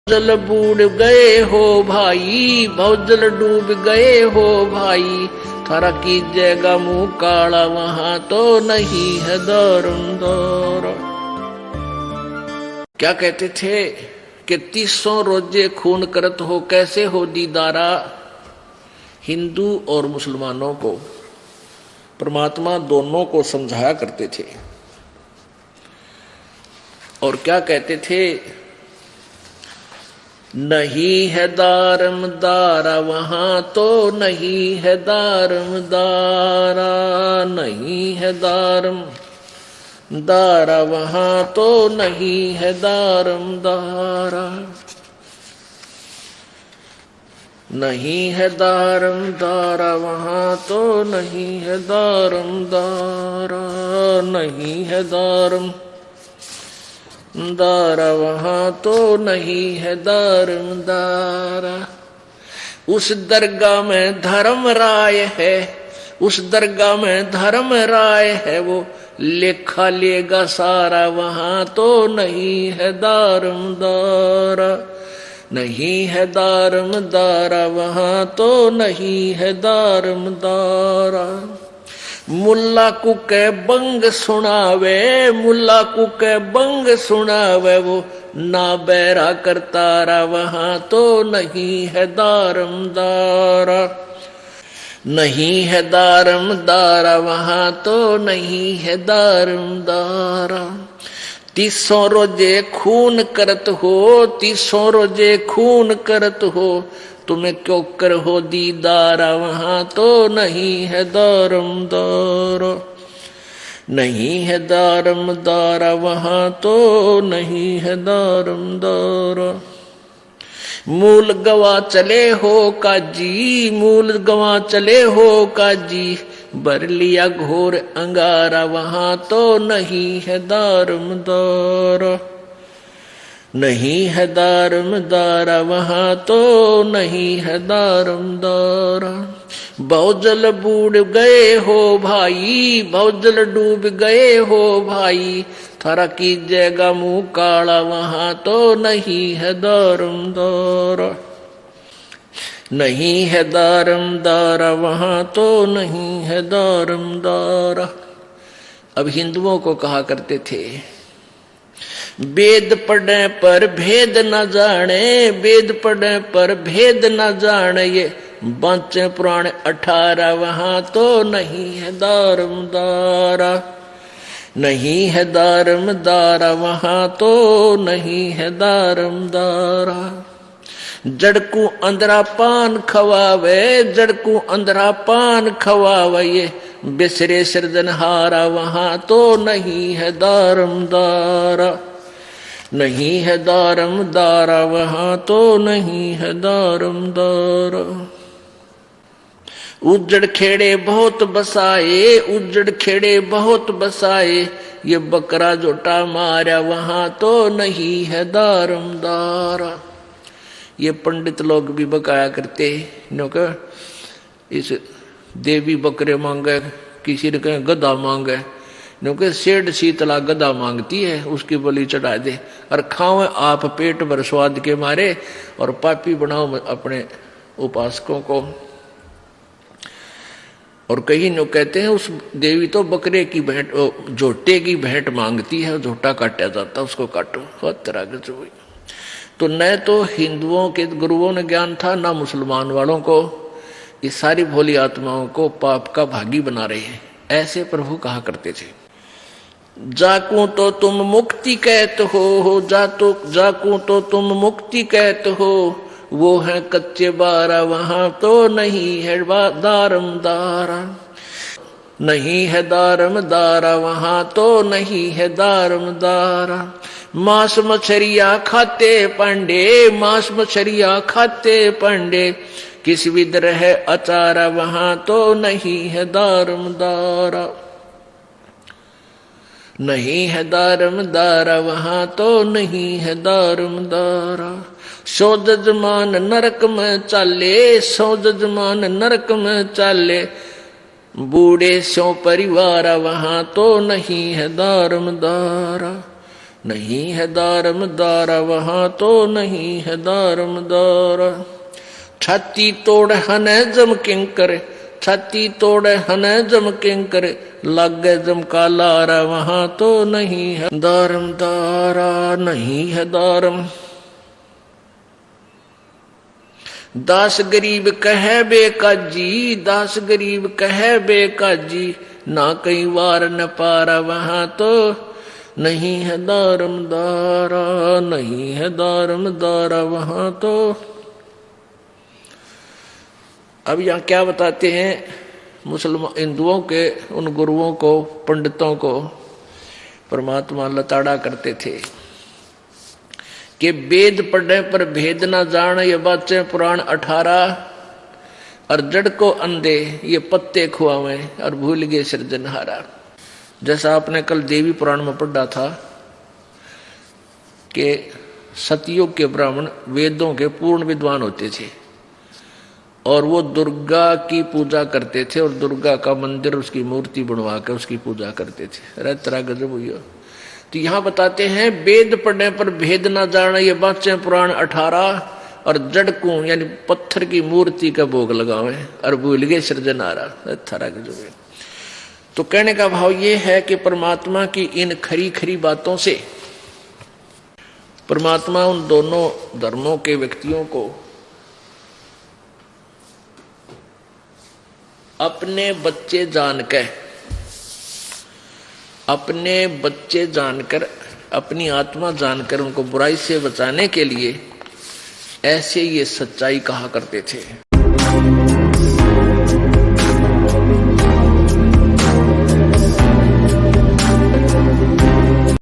जल बूढ़ गए हो भाई, भवजल डूब गए हो भाई, थारा कीजिएगा मुंह काला वहां तो नहीं है दारुम दौर। क्या कहते थे कि 300 रोजे खून करत हो कैसे हो दीदारा। हिंदू और मुसलमानों को परमात्मा दोनों को समझाया करते थे और क्या कहते थे, नहीं है दारम दारा वहां तो नहीं है दारम दारा, नहीं है दारम दारा वहां तो नहीं है दारम दारा, नहीं है दारम दारा वहां तो नहीं है दारम दारा, नहीं है दारम दारा वहां तो नहीं है दारम दारा। उस दरगाह में धर्म राय है, उस दरगाह में धर्म राय है, वो लेखा लेगा सारा वहां तो नहीं है दारम दारा, नहीं है दारम दारा वहां तो नहीं है दारम दारा। मुल्ला को के बंग सुनावे, मुल्ला को के बंग सुनावे, वो ना बैरा करतारा वहां तो नहीं है दारम दारा, नहीं है दारम दारा वहां तो नहीं है दारम दारा। 300 रोजे खून करत हो, 300 रोजे खून करत हो, तुम्हें क्यों कर हो दीदारा वहां तो नहीं है दारम दारा, नहीं है दारम दारा वहां तो नहीं है दारम दारा। मूल गवा चले हो काजी, मूल गवा चले हो काजी, बर लिया घोर अंगारा वहां तो नहीं है दारम दारा, नहीं है दारम दारा वहां तो नहीं है दारम दारा। भवजल बूढ़ गए हो भाई, भवजल डूब गए हो भाई, थारा कीजिएगा मुंह काला वहां तो नहीं है दारम दारा, नहीं है दारम दारा वहां तो नहीं है दारम दारा। अब हिंदुओं को कहा करते थे, वेद पढ़ने पर भेद न जाने, वेद पढ़ने पर भेद न जाने, ये बांचे पुराण 18 वहां तो नहीं है दारम दारा, नहीं है दारम दारा वहां तो नहीं है दारम दारा। जड़कू अंधरा पान खवावे, जड़कू अंधरा पान खवावे, ये बिसरे सृजनहारा वहां तो नहीं है दारम दारा, नहीं है दारम दारा वहां तो नहीं है दारम दारा। उजड़ खेड़े बहुत बसाए, उजड़ खेड़े बहुत बसाए, ये बकरा जोटा मारा वहां तो नहीं है दारम दारा। ये पंडित लोग भी बकाया करते क्योंकि इस देवी बकरे मांगे, किसी ने कहे गधा मांगे, क्योंकि सेठ शीतला गधा मांगती है, उसकी बलि चढ़ा दे और खाओ आप पेट भर स्वाद के मारे और पापी बनाओ अपने उपासकों को। और कहीं नो कहते हैं उस देवी तो बकरे की भेंट, झोटे की भेंट मांगती है, झोटा काटा जाता, उसको काटो, बहुत तरह के जो। तो न तो हिंदुओं के गुरुओं ने ज्ञान था, ना मुसलमान वालों को। ये सारी भोली आत्माओं को पाप का भागी बना रहे हैं, ऐसे प्रभु कहा करते थे। जाकू तो तुम मुक्ति कहते हो, जाकू तो तुम मुक्ति कहते हो, वो है कच्चे बारा वहां तो नहीं है दारम दारा, नहीं है दारम दारा वहां तो नहीं है दारम दारा। मांस मछरिया खाते पांडे, मांस मछरिया खाते पांडे, किस विद रहे अचारा वहां तो नहीं है दारम दारा, नहीं है दारम दारा वहां तो नहीं है दारम दारा। सो जजमान नरक में चाले, सो जजमान नरक में चाले, बूढ़े सो परिवार वहां तो नहीं है दारम दारा, नहीं है दारमदारा, वहां तो नहीं है दारमदारा। छाती तोड़ हने जम किंकर, छाती तोड़ हने जम किंकर, लागे जम का लारा, वहां तो नहीं है दारमदारा, नहीं है दारम। दास गरीब कहे बेकाजी, दास गरीब कहे बेकाजी, ना कई बार न पारा, वहां तो नहीं है दारमदारा, नहीं है दारमदारा, वहां तो। अब यहां क्या बताते हैं मुसलमान हिंदुओं के उन गुरुओं को, पंडितों को परमात्मा लताड़ा करते थे कि वेद पढ़ने पर भेद ना जान, ये बाचे पुराण 18, और जड़ को अंधे ये पत्ते खुआवे, और भूल गए सृजनहारा। जैसा आपने कल देवी पुराण में पढ़ा था कि सतयुग के ब्राह्मण वेदों के पूर्ण विद्वान होते थे और वो दुर्गा की पूजा करते थे और दुर्गा का मंदिर, उसकी मूर्ति बनवा कर उसकी पूजा करते थे। अरे तेरा गजब हुई। तो यहाँ बताते हैं वेद पढ़ने पर भेद ना जाना, ये बातें पुराण 18, और जड़ को यानी पत्थर की मूर्ति का भोग लगावे और भूल गए सृजनहारा। थारा गजब है। तो कहने का भाव ये है कि परमात्मा की इन खरी खरी बातों से परमात्मा उन दोनों धर्मों के व्यक्तियों को अपने बच्चे जानकर, अपने बच्चे जानकर, अपनी आत्मा जानकर उनको बुराई से बचाने के लिए ऐसे ये सच्चाई कहा करते थे।